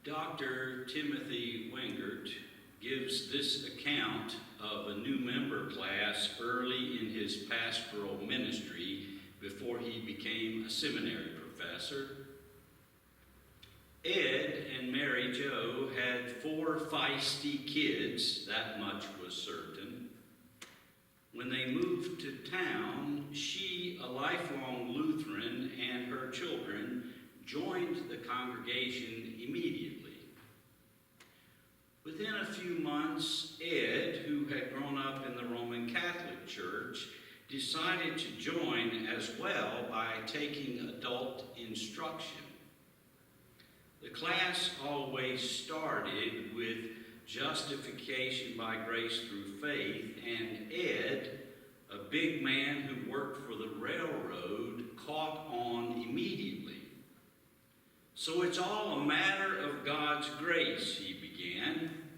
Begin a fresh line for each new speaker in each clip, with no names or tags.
Dr. Timothy Wengert gives this account of a new member class early in his pastoral ministry before he became a seminary professor. Ed and Mary Jo had 4 feisty kids, that much was certain. When they moved to town, she, a lifelong Lutheran, and her children joined the congregation immediately. Within a few months, Ed, who had grown up in the Roman Catholic Church, decided to join as well by taking adult instruction. The class always started with justification by grace through faith, and Ed, a big man who worked for the railroad, caught on immediately. "So it's all a matter of God's grace," he began.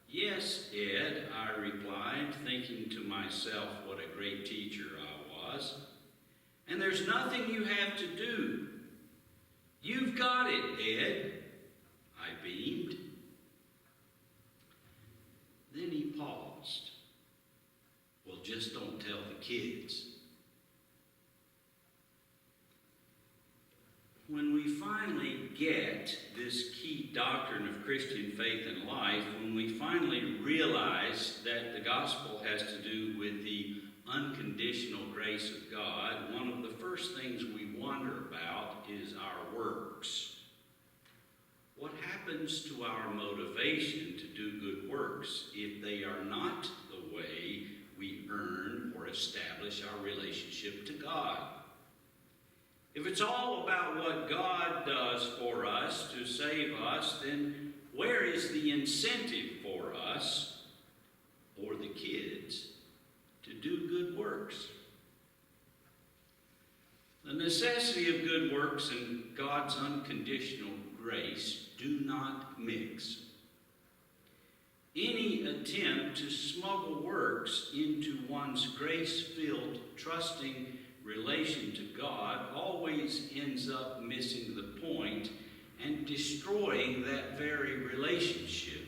"Yes, Ed," I replied, thinking to myself what a great teacher I was. "And there's nothing you have to do. You've got it, Ed," I beamed. Then he paused. "Well, just don't tell the kids." When we finally get this key doctrine of Christian faith and life, when we finally realize that the gospel has to do with the unconditional grace of God, one of the first things we wonder about is our works. What happens to our motivation to do good works if they are not the way we earn or establish our relationship to God? If it's all about what God does for us to save us, then where is the incentive for us, or the kids, to do good works? The necessity of good works and God's unconditional grace do not mix. Any attempt to smuggle works into one's grace-filled, trusting relation to God always ends up missing the point and destroying that very relationship.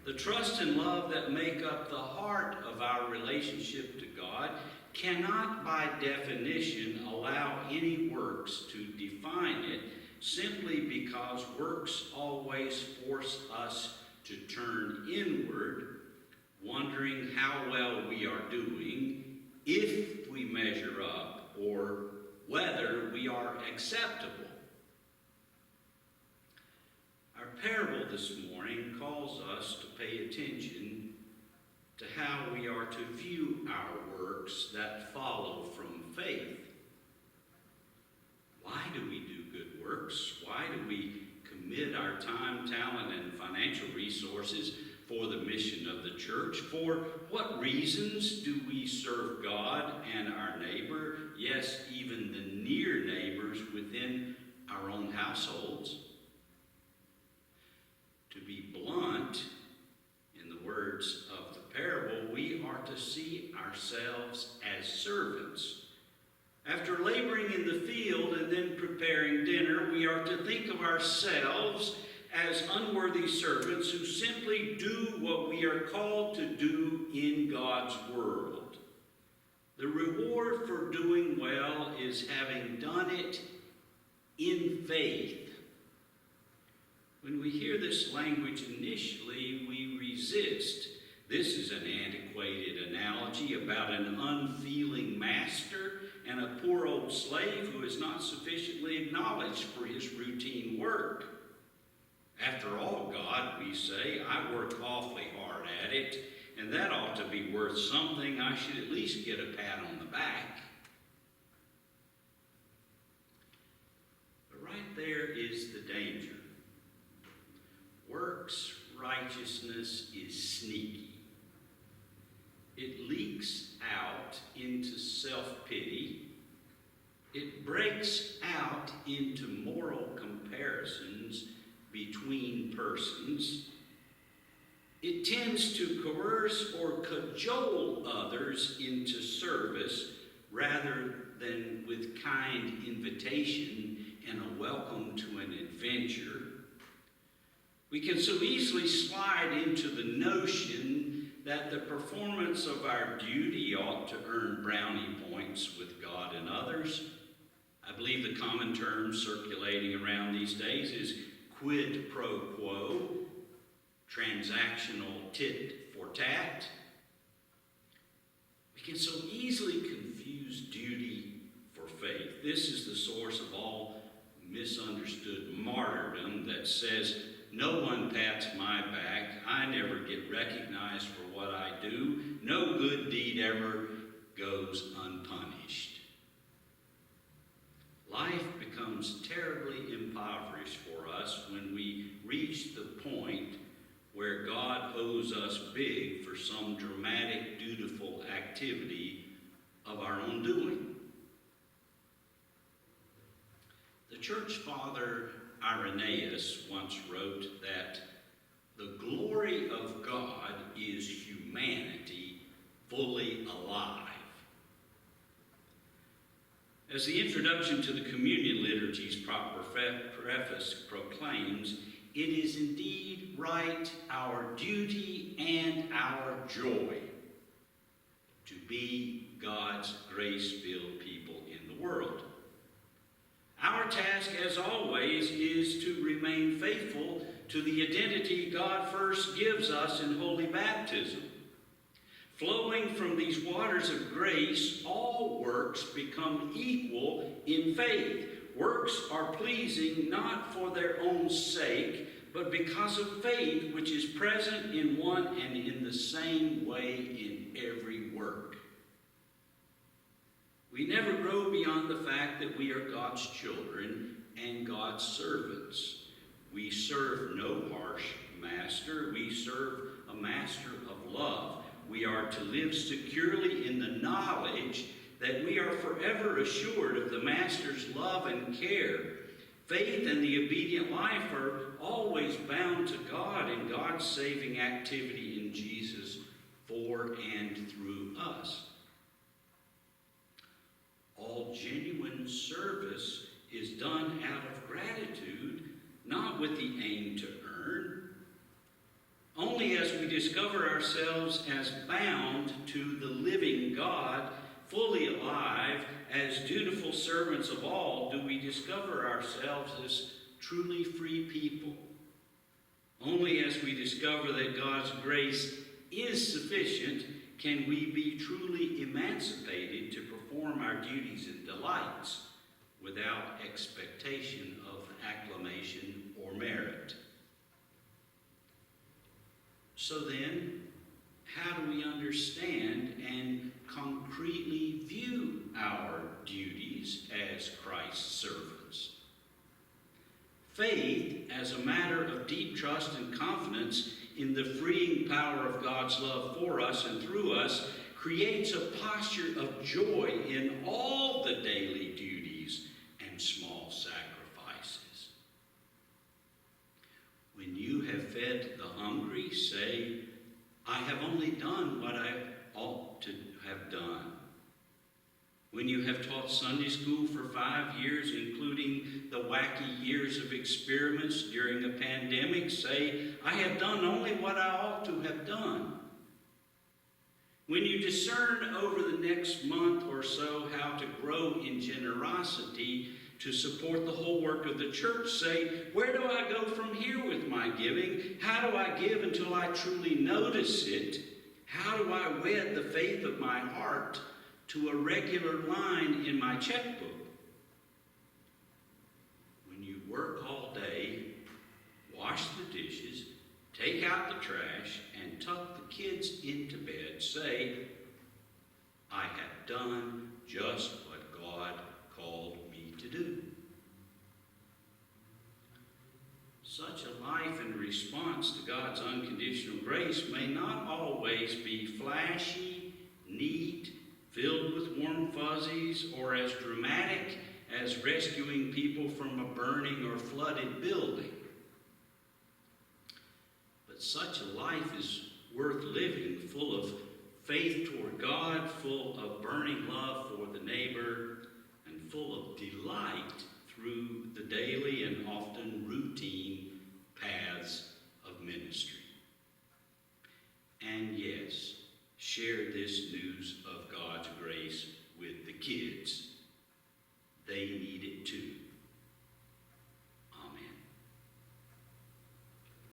The trust and love that make up the heart of our relationship to God cannot, by definition, allow any works to define it, simply because works always force us to turn inward, wondering how well we are doing, if we measure up, or whether we are acceptable. Our parable this morning calls us to pay attention to how we are to view our works that follow from faith. Why do we do good works? Why do we commit our time, talent, and financial resources for the mission of the church? For what reasons do we serve God and our neighbor, yes, even the near neighbors within our own households? To be blunt, in the words of the parable, we are to see ourselves as servants. After laboring in the field and then preparing dinner, we are to think of ourselves as unworthy servants who simply do what we are called to do in God's world. The reward for doing well is having done it in faith. When we hear this language initially, we resist. This is an antiquated analogy about an unfeeling master and a poor old slave who is not sufficiently acknowledged for his routine work. After all, God, we say, I work awfully hard at it, and that ought to be worth something. I should at least get a pat on the back. But right there is the danger. Works righteousness is sneaky. It leaks out into self-pity. It breaks out into moral comparisons between persons. It tends to coerce or cajole others into service rather than with kind invitation and a welcome to an adventure, we can so easily slide into the notion that the performance of our duty ought to earn brownie points with God and others. I believe the common term circulating around these days is quid pro quo, transactional tit for tat. We can so easily confuse duty for faith. This is the source of all misunderstood martyrdom that says, no one pats my back, I never get recognized for what I do, no good deed ever goes unpunished. Life becomes terribly impoverished for us when we reach the point where God owes us big for some dramatic, dutiful activity of our own doing. The church father Irenaeus once wrote that the glory of God is humanity fully alive. As the introduction to the communion liturgy's proper preface proclaims, it is indeed right, our duty and our joy, to be God's grace-filled people in the world. Our task, as always, is to remain faithful to the identity God first gives us in holy baptism. Flowing from these waters of grace, all works become equal in faith. Works are pleasing not for their own sake, but because of faith which is present in one and in the same way in every work. We never grow beyond the fact that we are God's children and God's servants. We serve no harsh master. We serve a master of love. We are to live securely in the knowledge that we are forever assured of the master's love and care. Faith and the obedient life are always bound to God and God's saving activity in Jesus for and through us. All genuine service is done out of gratitude, not with the aim to earn. Only as we discover ourselves as bound to the living God, fully alive, as dutiful servants of all, do we discover ourselves as truly free people. Only as we discover that God's grace is sufficient can we be truly emancipated to perform our duties and delights without expectation of acclamation or merit. So then, how do we understand and concretely view our duties as Christ's servants? Faith, as a matter of deep trust and confidence in the freeing power of God's love for us and through us, creates a posture of joy in all the daily duties and small sacrifices. When you have fed the hungry, say, I have only done what I ought to have done. When you have taught Sunday school for 5 years, including the wacky years of experiments during a pandemic, say, I have done only what I ought to have done. When you discern over the next month or so how to grow in generosity to support the whole work of the church, say, where do I go from here with my giving? How do I give until I truly notice it? How do I wed the faith of my heart to a regular line in my checkbook? When you work all day, wash the dishes, take out the trash, and tuck the kids into bed, say, I have done just what God called me to do. Such a life in response to God's unconditional grace may not always be flashy, neat, filled with warm fuzzies, or as dramatic as rescuing people from a burning or flooded building. But such a life is worth living, full of faith toward God, full of burning love for the neighbor, and full of delight through the daily this news of God's grace with the kids. They need it too.